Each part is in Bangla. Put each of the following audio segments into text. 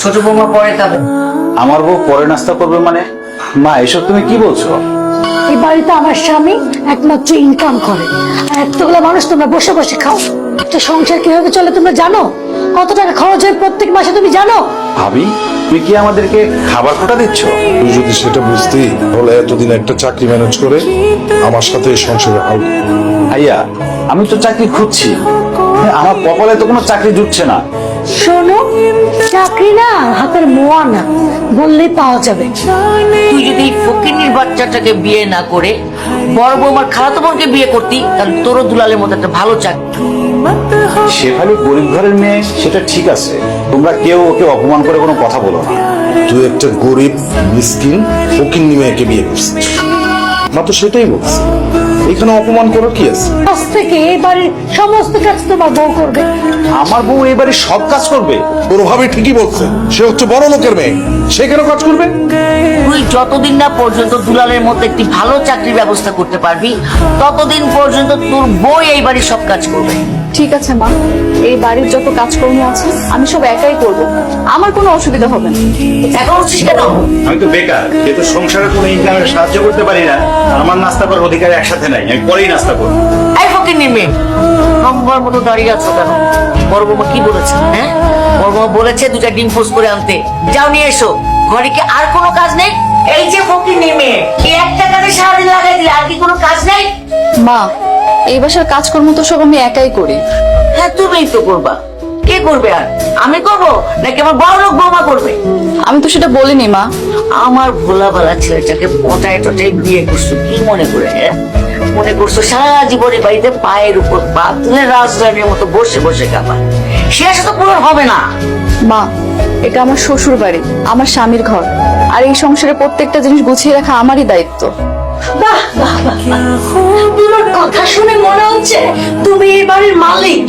ছোট বৌমা পরে খাবে। আমার বউ পরে নাস্তা করবে মানে? মা এসব তুমি কি বলছো? এই বাড়িতে আমার স্বামী একমাত্র ইনকাম করে, আর এতগুলো মানুষ তোমরা বসে বসে খাও। একটা সংসার কিভাবে চলে তোমরা জানো? কত টাকা খরচ হয় প্রত্যেক মাসে তুমি জানো? ভাবি তুমি কি আমাদেরকে খাবার খোটা দিচ্ছ? তুই যদি সেটা বুঝতি তাহলে এতদিন একটা চাকরি ম্যানেজ করে আমার সাথে এই সংসারে হাল। ভাইয়া আমি তো চাকরি খুঁজছি, আমার কপালে তো কোনো চাকরি জুটছে না। শোনো, চাকরি না হাতের মোয়া না, বললেই পাওয়া যাবে। তুই যদি ফকিনীর বাচ্চাটাকে বিয়ে না করে বড় বৌমার খালাতো বোনকে বিয়ে করতি, তাহলে তোরও দুলালের মতো একটা ভালো চাকরি। শেফালি গরিব ঘরের মেয়ে, সেটা ঠিক আছে, তোমরা কেউ ওকে অপমান করে কোনো কথা বলো না। তুই একটা গরিব মিসকিন ফকিন্নি মেয়েকে বিয়ে করছিস, মা তো সেটাই বলছি। এখানে অপমান করার কি আছে? আজ থেকে এই বাড়ির সমস্ত কাজ তোমার বউ করবে। আমার বউ এবারে সব কাজ করবে? তোর ভাবি ঠিকই বলছে, সে হচ্ছে বড় লোকের মেয়ে, সে কেন কাজ করবে? তুই যতদিন না পর্যন্ত দুলালের মতো একটি ভালো চাকরির ব্যবস্থা করতে পারবি, ততদিন পর্যন্ত তোর বউ এই বাড়ির সব কাজ করবে। ঠিক আছে মা, এই বাড়ির যত কাজকর্ম আছে আমি সব একাই করব, আমার কোনো অসুবিধা হবে না। এখন হচ্ছিস কেন? আমি তো বেকার, যেহেতু সংসারে কোনো ইনকামের সাহায্য করতে পারি না, আমার নাস্তা করার অধিকার একসাথে নাই, আমি পরেই নাস্তা করবো। এই ফকিনীর মেয়ে, নম্বর মতো দাঁড়িয়ে আছো কেন? বড় বৌমা কি বলেছে? হ্যাঁ, বড় বৌমা বলেছে দুটা ডিম পোস্ট করে আনতে, যাও নিয়ে এসো। ঘরে কি আর কোনো কাজ নেই? এই যে ফকিনীর মেয়ে, এই একটা কাজে সারাদিন লাগাই দিলে আর কি কোনো কাজ নেই? মা, এই বাসার কাজকর্ম তো সব আমি একাই করি। হ্যাঁ, তুমিই তো করবা। কে করবে আর? আমি করবো নাকি আমার বড় লোক বৌমা করবে? আমি তো সেটা বলিনি মা। আমার ভোলা ভালা ছেলেটাকে পটায় টটায় বিয়ে করছো কি মনে করে? হ্যাঁ, মনে করছো সারা জীবনে বাড়িতে পায়ের উপর পা তুলে রাজধানীর মতো বসে বসে খাবা? সে আশা তো পূরণ হবে না। মা, এটা আমার শ্বশুর বাড়ি, আমার স্বামীর ঘর, আর এই সংসারে প্রত্যেকটা জিনিস গুছিয়ে রাখা আমারই দায়িত্ব। বাহ বাহ বাহ বাহ। তোমার কথা শুনে মনে হচ্ছে তুমি এই বাড়ির মালিক।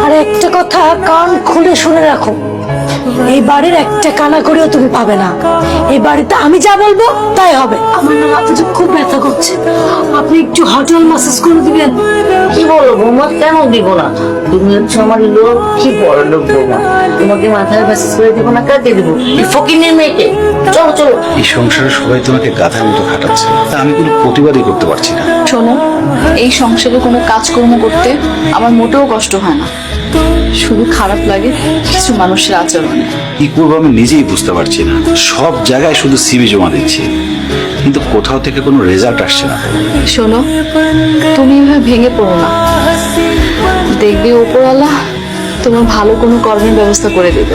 আর একটা কথা কান খুলে শুনে রাখো, এই বাড়ির একটা কানা করেও তুমি পাবে না। এই বাড়িতে আমি যা বলবো তাই হবে। আমার না মাথাটা খুব ব্যথা করছে, আপনি একটু হোটেল ম্যাসাজ করে দিবেন? কি বলো বৌমা, কেন দিব না? তুমি হচ্ছে আমার লোক, কি বড় লোক বৌমা, তোমাকে মাথায় মেসেজ করে দিব না? কাকে দিব? এই ফকিনীর মেয়েকে? চলো চলো। এই সংসারে সবাই তোমাকে গাধার মতো খাটাচ্ছে, তা আমি কোনো প্রতিবাদই করতে পারছি না। শোনো, এই সংসারে কোনো কাজকর্ম করতে আমার মোটেও কষ্ট হয় না, শুধু খারাপ লাগে কিছু মানুষের আচরণে। কি করবো আমি নিজেই বুঝতে পারছি না। সব জায়গায় শুধু সিভি জমা দিচ্ছি, কিন্তু কোথাও থেকে কোনো রেজাল্ট আসছে না। শোনো, তুমি এভাবে ভেঙে পড়ো না, দেখবে উপরওয়ালা তোমার ভালো কোনো কর্মের ব্যবস্থা করে দেবে।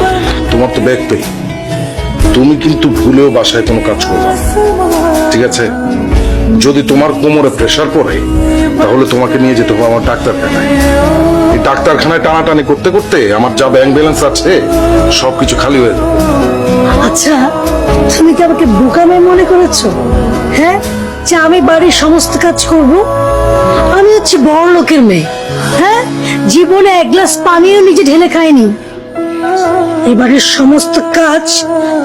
তোমার তো ব্যাগ পে, তুমি কিন্তু ভুলেও বাসায় কোনো কাজ করবে না, ঠিক আছে? যদি তোমার কোমরে প্রেসার পড়ে তাহলে তোমাকে নিয়ে যেতে হবে আমার ডাক্তারখানায়। এই ডাক্তারখানায় টানাটানি করতে করতে আমার যা ব্যাংক ব্যালেন্স আছে সবকিছু খালি হয়ে যাবে। আচ্ছা, তুমি কি আমাকে বোকা মেয়ে মনে করেছো? হ্যাঁ, যে আমি বাড়ির সমস্ত কাজ করব? আমি হচ্ছে বড় লোকের মেয়ে। হ্যাঁ, জীবনে এক গ্লাস পানিও নিজে ঢেলে খাইনি। এবারের সমস্ত কাজ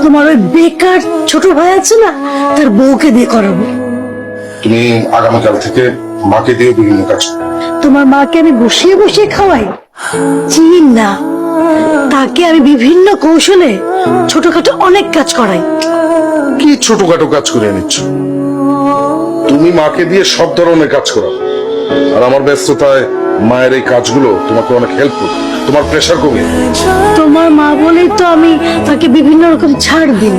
তোমার ওই বেকার ছোট ভাই আছে না, তার বউকে দিয়ে করাবো। তুমি আগামীকাল থেকে মাকে দিয়ে বিভিন্ন কাজ করো। তোমার মাকে আমি বসিয়ে বসিয়ে খাওয়াই? চিন না, তাকে আমি বিভিন্ন কৌশলে ছোটখাটো অনেক কাজ করাই। কি ছোটখাটো কাজ করে নিচ্ছ? তুমি মাকে দিয়ে সব ধরনের কাজ করো, আর আমার ব্যস্ততায় মায়ের এই কাজগুলো তোমাকে অনেক হেল্প করবে, তোমার প্রেশার কমিয়ে। তোমার মা বলেই তো আমি তাকে বিভিন্ন রকম ছাড় দিই।